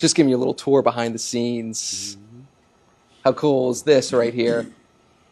just giving you a little tour behind the scenes. How cool is this right here?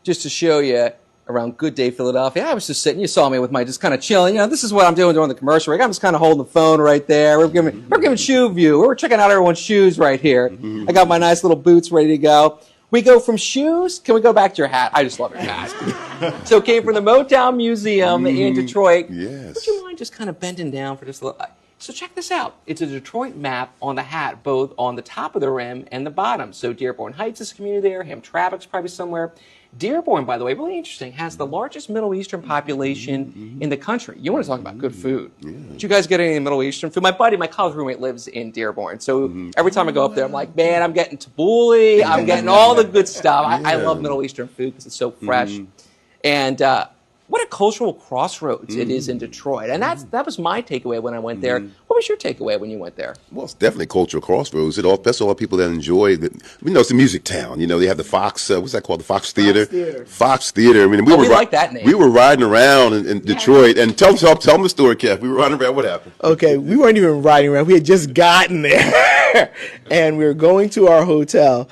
Just to show you around Good Day Philadelphia. I was just sitting, you saw me with my just kind of chilling. You know, this is what I'm doing during the commercial break. I'm just kind of holding the phone right there. We're giving shoe view. We're checking out everyone's shoes right here. I got my nice little boots ready to go. We go from shoes. Can we go back to your hat? I just love your hat. So it came from the Motown Museum in Detroit. Yes. Would you mind just kind of bending down for just a little? So check this out. It's a Detroit map on the hat, both on the top of the rim and the bottom. So Dearborn Heights is a community there. Hamtramck's probably somewhere. Dearborn, by the way, really interesting, has the largest Middle Eastern population in the country. You want to talk about good food. Did you guys get any Middle Eastern food? My college roommate lives in Dearborn. So every time I go up there, I'm like, man, I'm getting tabbouleh. I'm getting all the good stuff. I love Middle Eastern food because it's so fresh. And what a cultural crossroads it is in Detroit. And that was my takeaway when I went there. What was your takeaway when you went there? Well, it's definitely cultural crossroads. That's all people that enjoy. It's a music town. You know, they have the Fox, what's that called? The Fox Theater? Fox Theater. I mean, we like that name. We were riding around in Detroit. And tell them the story, Kev. We were riding around. What happened? Okay, we weren't even riding around. We had just gotten there. And we were going to our hotel.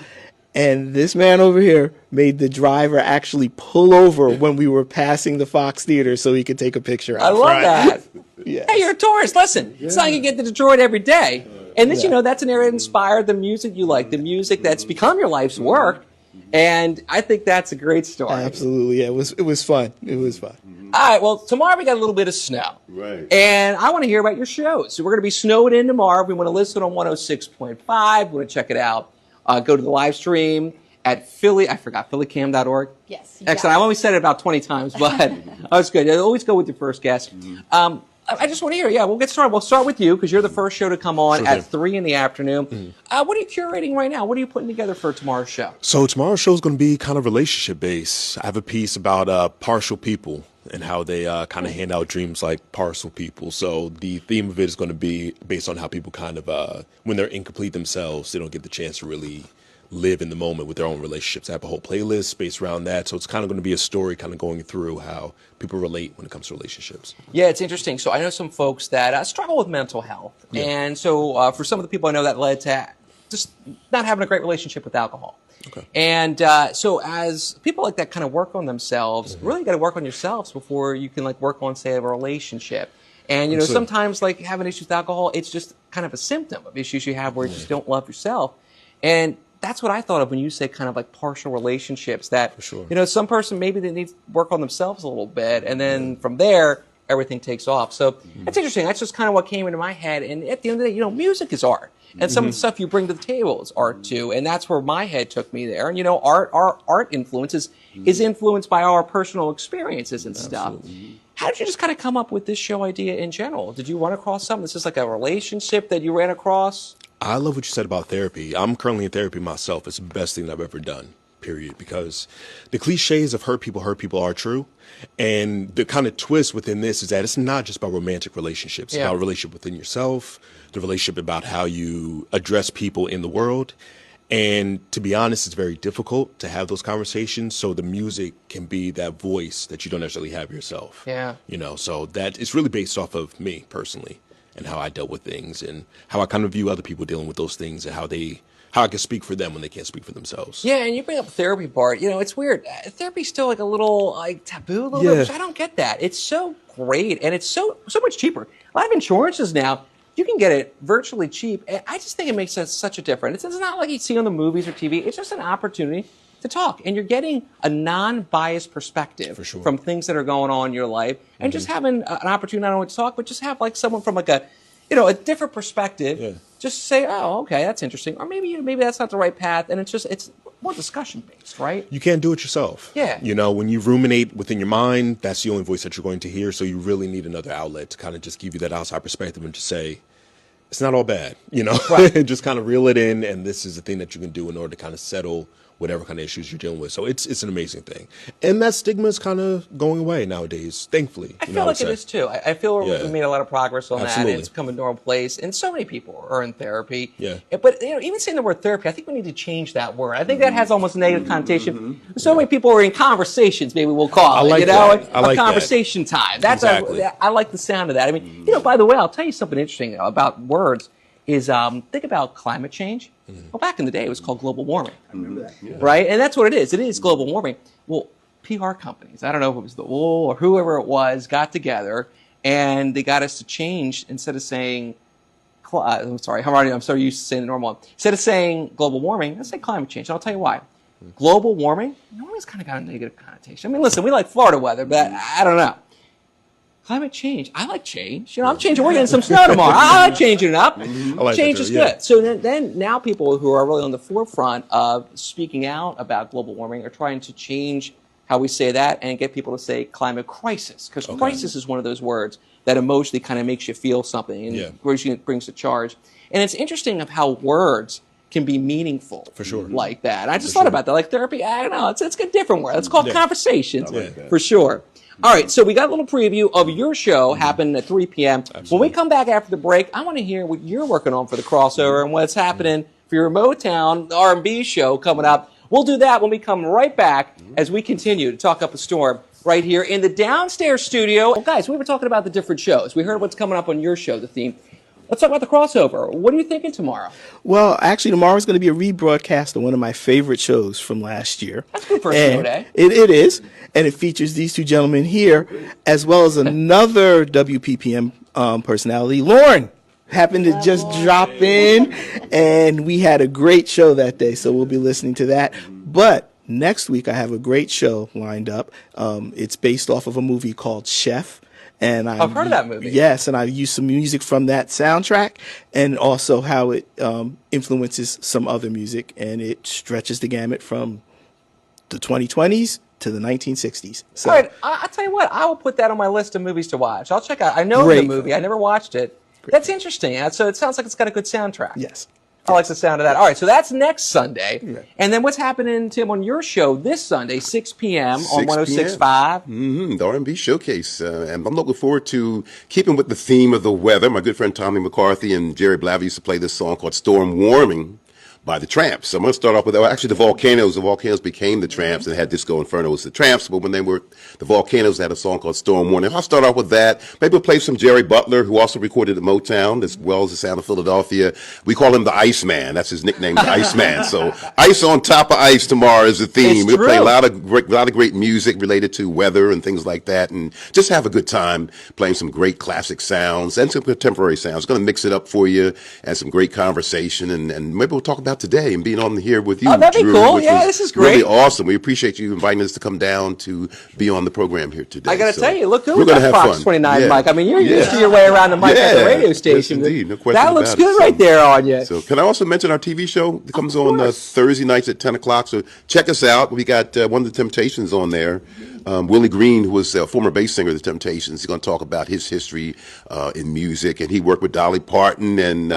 And this man over here made the driver actually pull over when we were passing the Fox Theater so he could take a picture out I love that. Yes. Hey, you're a tourist. Listen, it's not like you get to Detroit every day. And this, that's an area that inspired the music you like, the music that's become your life's work. And I think that's a great story. Absolutely. Yeah, it was fun. It was fun. All right, well, tomorrow we got a little bit of snow. Right. And I want to hear about your shows. So we're going to be snowed in tomorrow. We want to listen on 106.5. We want to check it out. Go to the live stream at phillycam.org. Yes. Excellent. I've only said it about 20 times, but that's good. Always go with your first guest. I just want to hear, we'll get started. We'll start with you because you're the first show to come on at 3 in the afternoon. What are you curating right now? What are you putting together for tomorrow's show? So tomorrow's show is going to be kind of relationship based. I have a piece about partial people and how they kind of hand out dreams like parcel people. So the theme of it is going to be based on how people kind of, when they're incomplete themselves, they don't get the chance to really live in the moment with their own relationships. I have a whole playlist based around that. So it's kind of going to be a story kind of going through how people relate when it comes to relationships. Yeah, it's interesting. So I know some folks that struggle with mental health. Yeah. And so for some of the people I know, that led to just not having a great relationship with alcohol. Okay. And so as people like that kind of work on themselves, really got to work on yourselves before you can work on, say, a relationship. And, sometimes having issues with alcohol, it's just kind of a symptom of issues you have where you just don't love yourself. And that's what I thought of when you say kind of partial relationships, that, for sure. Some person maybe they need to work on themselves a little bit. And then from there, everything takes off. So that's interesting. That's just kind of what came into my head. And at the end of the day, music is art. And some of the stuff you bring to the table is art too. And that's where my head took me there. And, our art influences is influenced by our personal experiences and stuff. How did you just kind of come up with this show idea in general? Did you run across something? Is this like a relationship that you ran across? I love what you said about therapy. I'm currently in therapy myself. It's the best thing I've ever done, period. Because the cliches of hurt people are true. And the kind of twist within this is that it's not just about romantic relationships. It's about a relationship within yourself, the relationship about how you address people in the world. And to be honest, it's very difficult to have those conversations. So the music can be that voice that you don't necessarily have yourself. Yeah. So that it's really based off of me personally and how I dealt with things and how I kind of view other people dealing with those things and how I can speak for them when they can't speak for themselves. Yeah, and you bring up the therapy part. It's weird. Therapy's still a little taboo a little bit, which I don't get that. It's so great, and it's so much cheaper. A lot of insurances now, you can get it virtually cheap. And I just think it makes such a difference. It's not like you see on the movies or TV. It's just an opportunity to talk, and you're getting a non-biased perspective from things that are going on in your life, and just having an opportunity not only to talk, but just have someone from a different perspective. Just say, oh, okay, that's interesting, or maybe that's not the right path, and it's more discussion based, right? You can't do it yourself. Yeah. When you ruminate within your mind, that's the only voice that you're going to hear. So you really need another outlet to kind of just give you that outside perspective and just say, it's not all bad, right. Just kind of reel it in, and this is the thing that you can do in order to kind of settle whatever kind of issues you're dealing with. So it's an amazing thing. And that stigma is kind of going away nowadays, thankfully. I feel like it is too. I feel we made a lot of progress on Absolutely. that, and it's become a normal place. And so many people are in therapy. Yeah. But even saying the word therapy, I think we need to change that word. I think that has almost a negative connotation. So many people are in conversations, maybe we'll call it. A conversation time. That's exactly. I like the sound of that. I mean, by the way, I'll tell you something interesting about words. is think about climate change. Well, back in the day, it was called global warming. I remember that. Yeah. Right? And that's what it is. It is global warming. Well, PR companies, I don't know if it was the wool or whoever it was, got together and they got us to change instead of saying, I'm sorry used to saying the normal one. Instead of saying global warming, let's say climate change. And I'll tell you why. Global warming, always kind of got a negative connotation. I mean, listen, we like Florida weather, but I don't know. Climate change. I like change. I'm changing. We're getting some snow tomorrow. I like changing it up. Like change is good. So then now people who are really on the forefront of speaking out about global warming are trying to change how we say that and get people to say climate crisis. Because crisis is one of those words that emotionally kind of makes you feel something and brings the charge. And it's interesting of how words can be meaningful like that. I just thought about that. Like therapy, I don't know. It's a different word. It's called conversations for sure. All right, so we got a little preview of your show happening at 3 p.m. Absolutely. When we come back after the break, I want to hear what you're working on for the crossover and what's happening for your Motown R&B show coming up. We'll do that when we come right back as we continue to talk up a storm right here in the downstairs studio. Well, guys, we were talking about the different shows. We heard what's coming up on your show, the theme. Let's talk about the crossover. What are you thinking tomorrow? Well, actually, tomorrow is going to be a rebroadcast of one of my favorite shows from last year. That's good for a show day. It is, and it features these two gentlemen here, as well as another WPPM personality, Lauren. Happened to just drop in, and we had a great show that day, so we'll be listening to that. But next week, I have a great show lined up. It's based off of a movie called Chef. And I've heard of that movie. Yes, and I used some music from that soundtrack and also how it influences some other music, and it stretches the gamut from the 2020s to the 1960s. So, all right, I'll tell you what, I will put that on my list of movies to watch. I'll check out. I know the movie. I never watched it. That's interesting. So it sounds like it's got a good soundtrack. Yes. I like the sound of that. All right, so that's next Sunday. Yeah. And then what's happening, Tim, on your show this Sunday, 6 p.m. on 106.5? The R&B Showcase. And I'm looking forward to keeping with the theme of the weather. My good friend Tommy McCarthy and Jerry Blaver used to play this song called Storm Warming by the Tramps. So I'm going to start off with, actually, the Volcanoes. The Volcanoes became the Tramps and had Disco Inferno as the Tramps. But when they were the Volcanoes, they had a song called Storm Warning. I'll start off with that. Maybe we'll play some Jerry Butler, who also recorded at Motown, as well as the sound of Philadelphia. We call him the Iceman. That's his nickname, the Iceman. So ice on top of ice tomorrow is the theme. We'll play a lot of great music related to weather and things like that, and just have a good time playing some great classic sounds and some contemporary sounds. Going to mix it up for you and some great conversation, and maybe we'll talk about today and being on here with you. Oh, that'd Drew, be cool. Yeah, this is great. Really awesome. We appreciate you inviting us to come down to be on the program here today. I got to tell you, look good with that Fox 29 mic. I mean, you're used to your way around the mic at the radio station. Yes, indeed. No question that looks good right there on you. So can I also mention our TV show that comes on Thursday nights at 10 o'clock? So check us out. We got One of the Temptations on there. Willie Green, who was a former bass singer of the Temptations, is going to talk about his history in music, and he worked with Dolly Parton and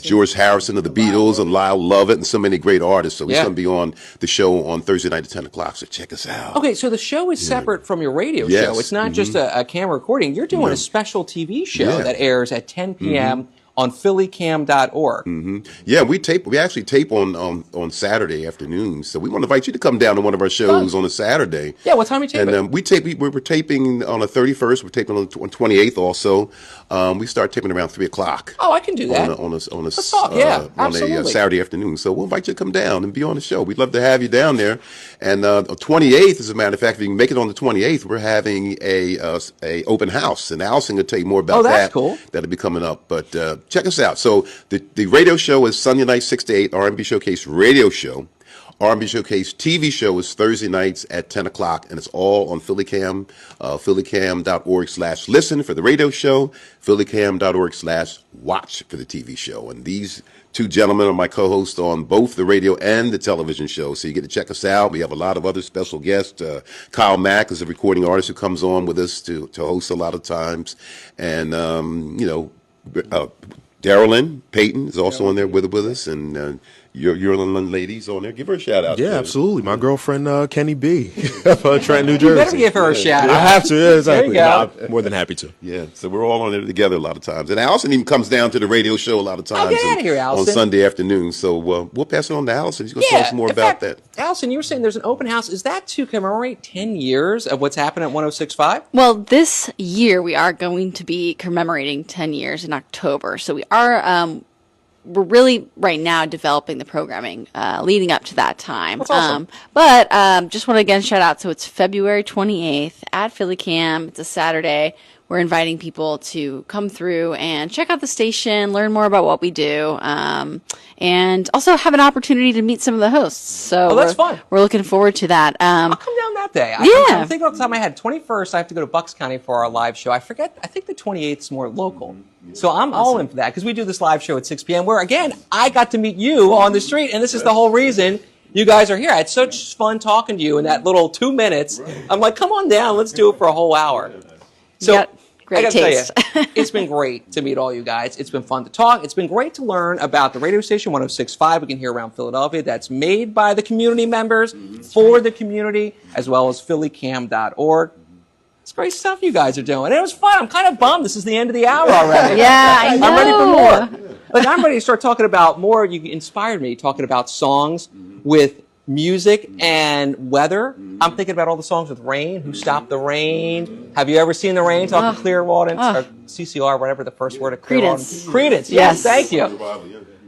George Harrison of the Beatles and Lyle Lovett and so many great artists. So he's going to be on the show on Thursday night at 10 o'clock. So check us out. Okay, so the show is separate from your radio show. It's not just a camera recording. You're doing a special TV show that airs at 10 p.m. on phillycam.org. Yeah, we actually tape on Saturday afternoons. So we want to invite you to come down to one of our shows on a Saturday. Yeah, what time are you taping? And we're taping on the 31st. We're taping on the 28th also. We start taping around 3 o'clock. Oh, I can do that. On a absolutely. Saturday afternoon. So we'll invite you to come down and be on the show. We'd love to have you down there. And the 28th, as a matter of fact, if you can make it on the 28th, we're having a open house. And Allison will tell you more about that. That's cool. That'll be coming up. But check us out. So the radio show is Sunday night 6 to 8, R&B Showcase radio show. R&B Showcase TV show is Thursday nights at 10 o'clock, and it's all on Phillycam, phillycam.org/listen for the radio show, phillycam.org/watch for the TV show. And these two gentlemen are my co-hosts on both the radio and the television show, so you get to check us out. We have a lot of other special guests. Kyle Mack is a recording artist who comes on with us to host a lot of times, and Darylyn Payton is also on there with us, and your ladies on there. Give her a shout out. Yeah, too. absolutely. My girlfriend, Kenny B, of Trenton, New Jersey. You better give her a shout I out. have to, yeah, exactly. There you go. No, I'm more than happy to. Yeah, so we're all on there together a lot of times. And Allison even comes down to the radio show a lot of times get out of here, on Allison. Sunday afternoon. So we'll pass it on to Allison. She's going to tell us more in about fact, that. Allison, you were saying there's an open house. Is that to commemorate 10 years of what's happened at 106.5? Well, this year we are going to be commemorating 10 years in October. So we are, we're really right now developing the programming leading up to that time. That's awesome. But just want to again shout out. So it's February 28th at Philly Cam. It's a Saturday. We're inviting people to come through and check out the station, learn more about what we do, and also have an opportunity to meet some of the hosts. So that's fun. We're looking forward to that. I'll come down that day. Yeah. I'm thinking off the top of my head, 21st, I have to go to Bucks County for our live show. I forget, I think the 28th is more local. So I'm all in for that because we do this live show at 6 p.m. where, again, I got to meet you on the street, and this is the whole reason you guys are here. I had such fun talking to you in that little 2 minutes. I'm like, come on down. Let's do it for a whole hour. So Got great I gotta taste. tell you, it's been great to meet all you guys. It's been fun to talk. It's been great to learn about the radio station 106.5 we can hear around Philadelphia that's made by the community members for the community, as well as phillycam.org. It's great stuff you guys are doing. And it was fun. I'm kind of bummed this is the end of the hour already. Yeah, I know. I'm ready for more. Like, I'm ready to start talking about more. You inspired me talking about songs with music and weather. I'm thinking about all the songs with rain. Who Stopped the Rain? Have you ever seen the rain? Talking Clearwater, or CCR, whatever the first word of Clearwater. Credence. Yes, thank you.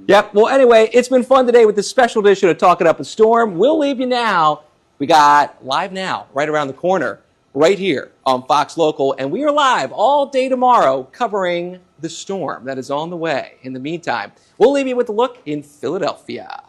Yep. Well, anyway, it's been fun today with this special edition of Talking Up a Storm. We'll leave you now. We got Live Now right around the corner, right here on Fox Local, and we are live all day tomorrow covering the storm that is on the way. In the meantime, we'll leave you with a look in Philadelphia.